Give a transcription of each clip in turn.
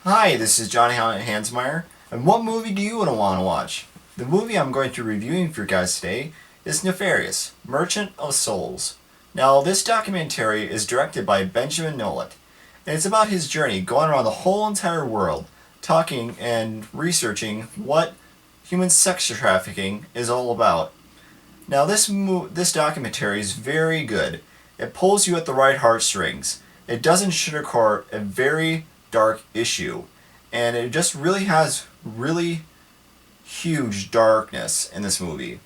Hi, this is Johnny Hansmeyer, and what movie do you want to watch? The movie I'm going to be reviewing for you guys today is Nefarious, Merchant of Souls. Now, this documentary is directed by Benjamin Nolet, and it's about his journey going around the whole entire world, talking and researching what human sex trafficking is all about. Now, this documentary is very good. It pulls you at the right heartstrings. It doesn't sugarcoat a very dark issue, and it just really has really huge darkness in this movie.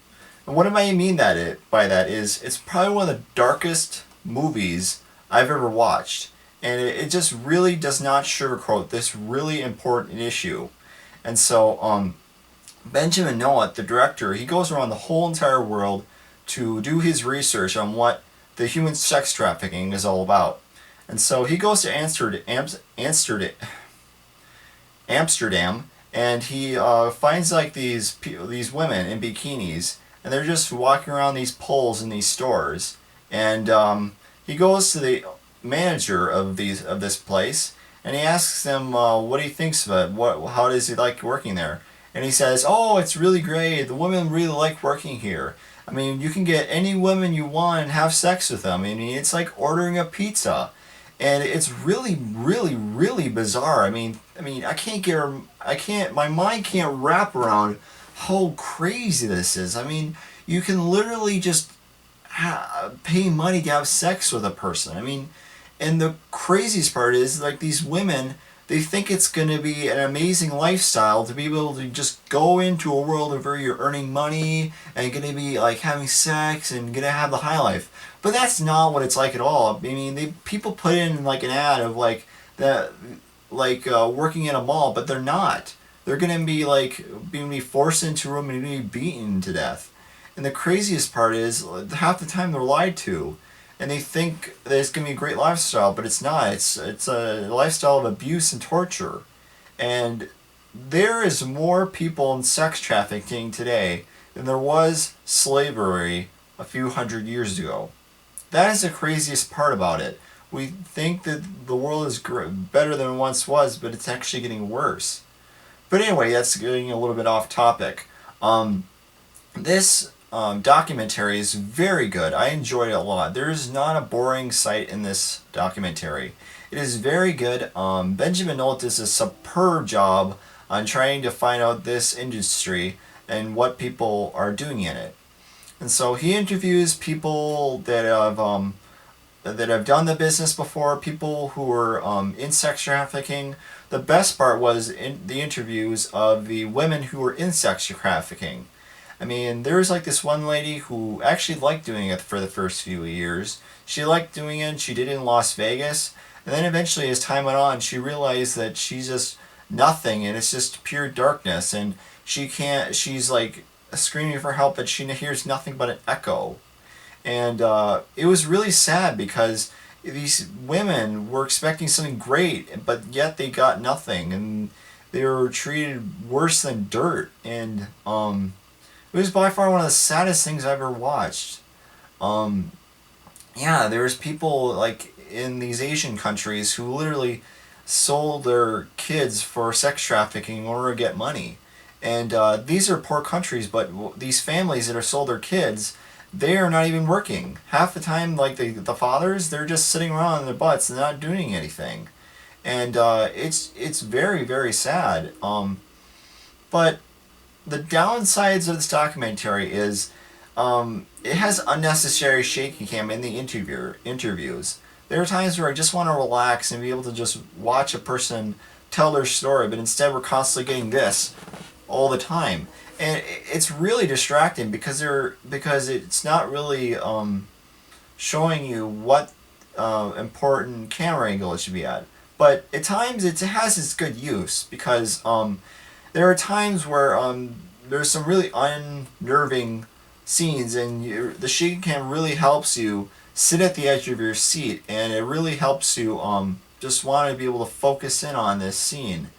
And what I mean by that is it's probably one of the darkest movies I've ever watched, and it just really does not sugarcoat this really important issue. And so, Benjamin Noet, the director, he goes around the whole entire world to do his research on what the human sex trafficking is all about. And so he goes to Amsterdam, and he finds like these women in bikinis, and they're just walking around these poles in these stores. And he goes to the manager of this place, and he asks him what he thinks of it. How does he like working there? And he says, "Oh, it's really great. The women really like working here. I mean, you can get any women you want and have sex with them. I mean, it's like ordering a pizza." And it's really, really, really bizarre. My mind can't wrap around how crazy this is. I mean, you can literally just pay money to have sex with a person. I mean, and the craziest part is, like, these women, they think it's going to be an amazing lifestyle to be able to just go into a world where you're earning money and going to be like having sex and going to have the high life. But that's not what it's like at all. I mean, people put in like an ad of like that, like working in a mall, but they're not. They're going to be like being forced into a room and being beaten to death. And the craziest part is half the time they're lied to, and they think that it's going to be a great lifestyle, but it's not. It's a lifestyle of abuse and torture. And there is more people in sex trafficking today than there was slavery a few hundred years ago. That is the craziest part about it. We think that the world is better than it once was, but it's actually getting worse. But anyway, that's getting a little bit off topic. This documentary is very good. I enjoyed it a lot. There is not a boring sight in this documentary. It is very good. Benjamin Nolet does a superb job on trying to find out this industry and what people are doing in it. And so he interviews people that have done the business before, people who were in sex trafficking. The best part was in the interviews of the women who were in sex trafficking. I mean, there was like this one lady who actually liked doing it for the first few years. She liked doing it. She did it in Las Vegas. And then eventually, as time went on, she realized that she's just nothing, and it's just pure darkness. And she's like screaming for help, but she hears nothing but an echo. And it was really sad because these women were expecting something great, but yet they got nothing, and they were treated worse than dirt. And it was by far one of the saddest things I've ever watched. Yeah, there was people like in these Asian countries who literally sold their kids for sex trafficking in order to get money. And these are poor countries, but these families that are sold their kids, they are not even working. Half the time, like the fathers, they're just sitting around on their butts and not doing anything. And it's very, very sad. But the downsides of this documentary is it has unnecessary shaky cam in the interviews. There are times where I just want to relax and be able to just watch a person tell their story, but instead we're constantly getting this all the time, and it's really distracting because it's not really showing you what important camera angle it should be at. But at times it has its good use because there are times where there's some really unnerving scenes, and the shaky cam really helps you sit at the edge of your seat, and it really helps you just want to be able to focus in on this scene.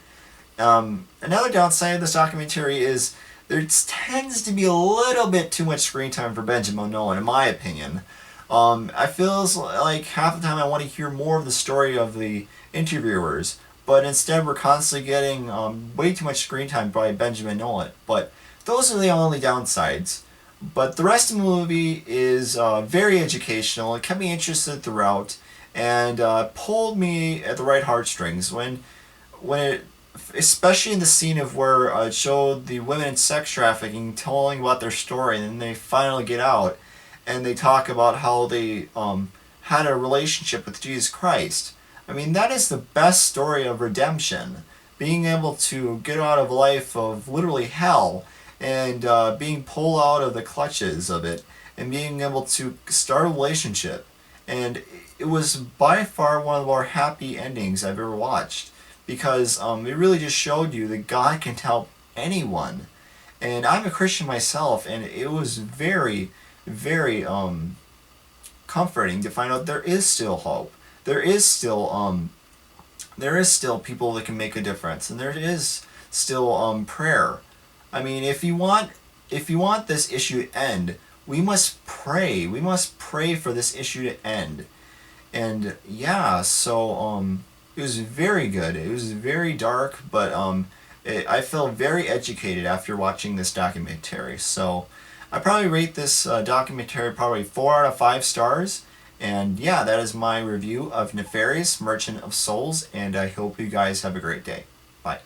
Another downside of this documentary is there tends to be a little bit too much screen time for Benjamin Nolan, in my opinion. I feel like half the time I want to hear more of the story of the interviewers, but instead we're constantly getting way too much screen time by Benjamin Nolan. But those are the only downsides. But the rest of the movie is very educational. It kept me interested throughout, and pulled me at the right heartstrings when it, especially in the scene of where it showed the women in sex trafficking telling about their story, and then they finally get out, and they talk about how they had a relationship with Jesus Christ. I mean, that is the best story of redemption. Being able to get out of a life of literally hell and being pulled out of the clutches of it and being able to start a relationship. And it was by far one of the more happy endings I've ever watched because it really just showed you that God can help anyone. And I'm a Christian myself, and it was very, very comforting to find out there is still hope. There is still people that can make a difference, and there is still prayer. I mean, if you want this issue to end, we must pray. We must pray for this issue to end. And yeah, so it was very good. It was very dark, but I felt very educated after watching this documentary. So I probably rate this documentary probably 4 out of 5 stars. And yeah, that is my review of Nefarious, Merchant of Souls, and I hope you guys have a great day. Bye.